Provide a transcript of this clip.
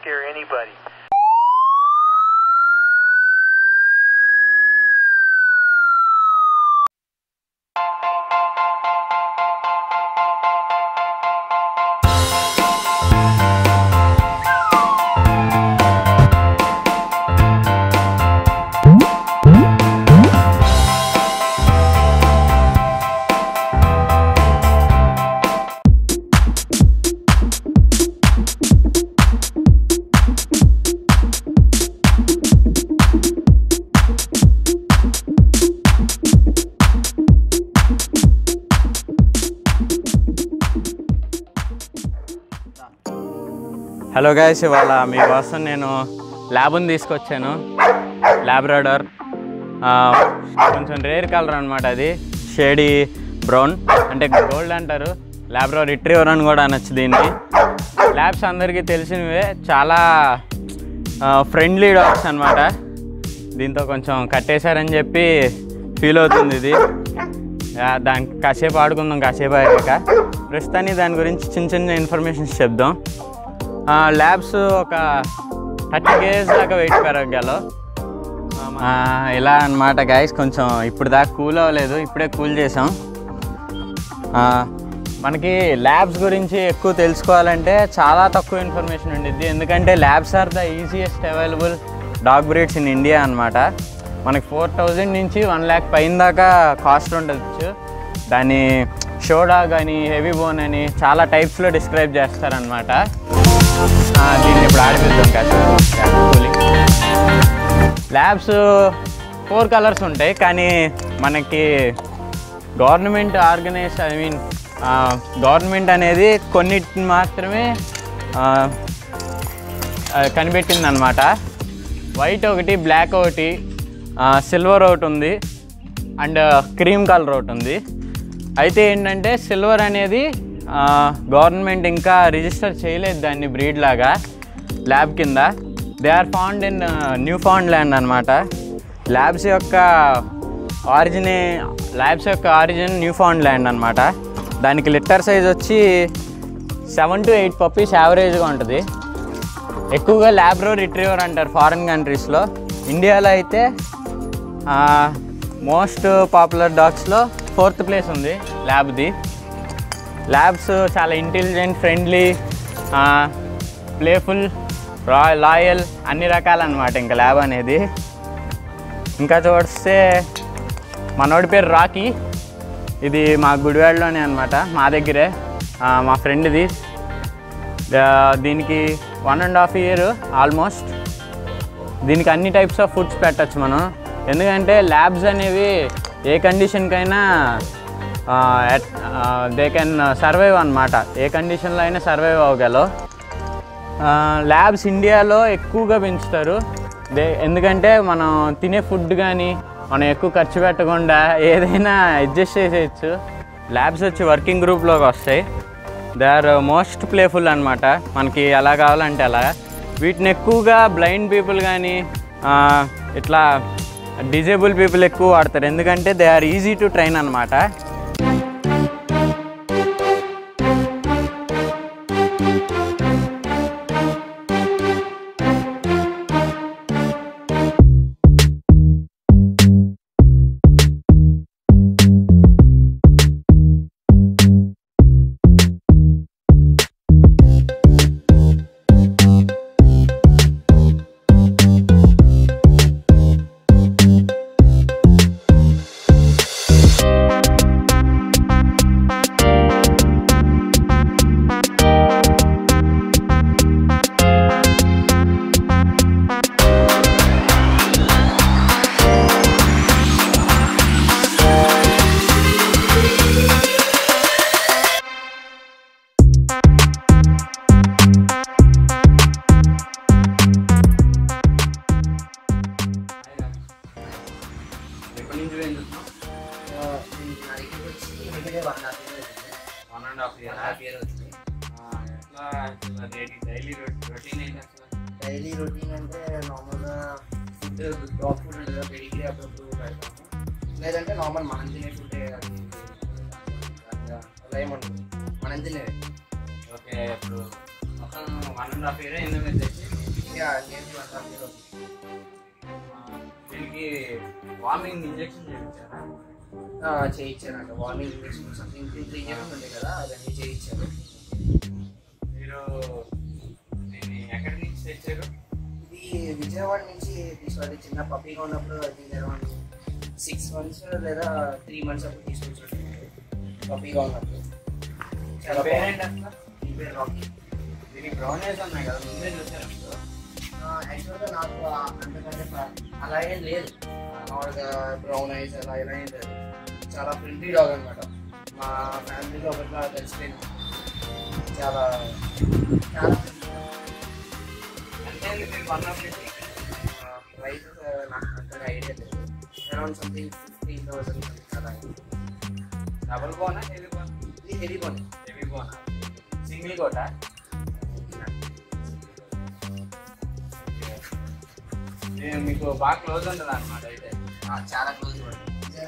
scare anybody. Hello guys, ఇవాళ మీకోసం నేను ల్యాబ్ని తీసుకొచ్చాను. ల్యాబ్రాడర్ కొంచెం రేర్ కలర్ అనమాట. అది షేడీ బ్రౌన్, అంటే గోల్డ్ అంటారు. ల్యాబ్రాడర్ రిట్రీవర్ అని కూడా అనొచ్చు దీన్ని. ల్యాబ్స్ అందరికీ తెలిసినవే, చాలా ఫ్రెండ్లీ డాగ్స్ అనమాట. దీంతో కొంచెం కట్టేశారని చెప్పి ఫీల్ అవుతుంది ఇది. దానికి కాసేపు ఆడుకుందాం, కాసేపు అయ్యాక. ప్రస్తుతానికి దాని గురించి చిన్న చిన్న ఇన్ఫర్మేషన్స్ చెప్దాం. ల్యాబ్స్ ఒక 30 kgs దాకా వెయిట్ పెరగగలవు. ఇలా అనమాట గైస్. కొంచెం ఇప్పుడు దాకా కూల్ అవ్వలేదు, ఇప్పుడే కూల్ చేసాం. మనకి ల్యాబ్స్ గురించి ఎక్కువ తెలుసుకోవాలంటే చాలా తక్కువ ఇన్ఫర్మేషన్ ఉండిద్ది. ఎందుకంటే labs are the easiest available dog breeds in India అనమాట. మనకి 4000 నుంచి 1 lakh పైన దాకా కాస్ట్ ఉండొచ్చు. దాన్ని షో డాగ్ అని, హెవీ బోన్ అని చాలా టైప్స్లో డిస్క్రైబ్ చేస్తారనమాట. దీన్ని ఇప్పుడు ఆడిపిద్దాం కాసేపు. ల్యాబ్స్ 4 కలర్స్ ఉంటాయి, కానీ మనకి గవర్నమెంట్ గవర్నమెంట్ అనేది కొన్నిటిని మాత్రమే కనిపెట్టింది అనమాట. వైట్ ఒకటి, బ్లాక్ ఒకటి, సిల్వర్ ఒకటి ఉంది, అండ్ క్రీమ్ కలర్ ఒకటి ఉంది. అయితే ఏంటంటే సిల్వర్ అనేది గవర్నమెంట్ ఇంకా రిజిస్టర్ చేయలేదు దాన్ని బ్రీడ్ లాగా ల్యాబ్ కింద. They are found in Newfoundland అనమాట. ల్యాబ్స్ యొక్క ఆరిజిన్ న్యూ ఫౌండ్ ల్యాండ్ అనమాట. దానికి లిటర్ సైజ్ వచ్చి 7 to 8 పప్పీస్ యావరేజ్గా ఉంటుంది. ఎక్కువగా ల్యాబ్రో రిట్రీవర్ అంటారు ఫారిన్ కంట్రీస్లో. ఇండియాలో అయితే మోస్ట్ పాపులర్ డాగ్స్లో 4th ప్లేస్ ఉంది ల్యాబ్ది. ల్యాబ్స్ చాలా ఇంటెలిజెంట్, ఫ్రెండ్లీ, ప్లేఫుల్, లాయల్, అన్ని రకాలన్నమాట ఇంకా ల్యాబ్ అనేది. ఇంకా చూస్తే మనోడి పేరు రాకీ. ఇది మా గుడివాడలోనే అనమాట, మా దగ్గరే, మా ఫ్రెండ్ది. దీనికి 1.5 year ఆల్మోస్ట్. దీనికి అన్ని టైప్స్ ఆఫ్ ఫుడ్స్ పెట్టచ్చు మనం. ఎందుకంటే ల్యాబ్స్ అనేవి ఏ కండిషన్కైనా దే కెన్ సర్వైవ్ అనమాట. ఏ కండిషన్లో అయినా సర్వైవ్ అవ్వగలవు. ల్యాబ్స్ ఇండియాలో ఎక్కువగా పెంచుతారు. ఎందుకంటే మనం తినే ఫుడ్ కానీ మనం ఎక్కువ ఖర్చు పెట్టకుండా ఏదైనా అడ్జస్ట్ చేసేయచ్చు. ల్యాబ్స్ వచ్చి వర్కింగ్ గ్రూప్లోకి వస్తాయి. దే ఆర్ మోస్ట్ ప్లేఫుల్ అనమాట. మనకి ఎలా కావాలంటే అలా. వీటిని ఎక్కువగా బ్లైండ్ పీపుల్ కానీ ఇట్లా డిజేబుల్ పీపుల్ ఎక్కువ వాడతారు. ఎందుకంటే they are easy to train అనమాట. డైలీ రొటీన్ అంటే నార్మల్గా ఫుడ్ డాగ్ ఫుడ్ ఉంటుంది కదా, పెడిగ్రీ అప్పుడప్పుడు పెడతాము. లేదంటే నార్మల్ మనం తినే ఫుడ్ అలా ఏముంటుంది, మనం తినేది. ఓకే, ఇప్పుడు మొత్తం 1.5 year అయింది మీరు తెచ్చి. యా నేటివ్ అంతా మీరు దీనికి వార్మింగ్ ఇంజెక్షన్ చేయించారా? చేయించారంట వార్నింగ్ ఇంజెక్షన్ సంథింగ్ 3 ఇంజెక్షన్స్ ఉంటాయి కదా అవన్నీ చేయించారు. మీరు దీన్ని ఎక్కడి నుంచి తెచ్చారు? ఇది విజయవాడ నుంచి తీసుకొని చిన్న పప్పీగా ఉన్నప్పుడు అది అరౌండ్ 6 months లేదా 3 months అప్పుడు తీసుకొచ్చాడు పప్పీగా ఉన్నప్పుడు. చాలా పేరేంటి అసలు? ఈ పేరు రాకీ. దీనికి బ్రౌన్ ఐస్ ఉన్నాయి కదా, ముందే చూసారు మీరు? యాక్చువల్గా నాకు అంతకంటే అలా ఏం లేదు, నార్మల్గా బ్రౌన్ ఐస్ అలా ఇలా ఏం లేదు. చాలా ఫ్రెండ్లీ డాగ్ అనమాట. మా ఫ్యామిలీలో ఒకటిగా తెలిసిపోయింది. చాలా చాలా అంటే మీరు కొన్నప్పుడు ప్రైస్ నాకు అంతగా ఐడియా లేదు. అరౌండ్ సంథింగ్ 15,000 అలా. డబుల్ బోనా హెవీ బోన్? ఇది హెవీ బోన్. హెవీ బోనా? సింగిల్ కోటా? మీకు బాగా క్లోజ్ ఉంటుంది అనమాట అయితే. చాలా క్లోజ్ పడుతుంది.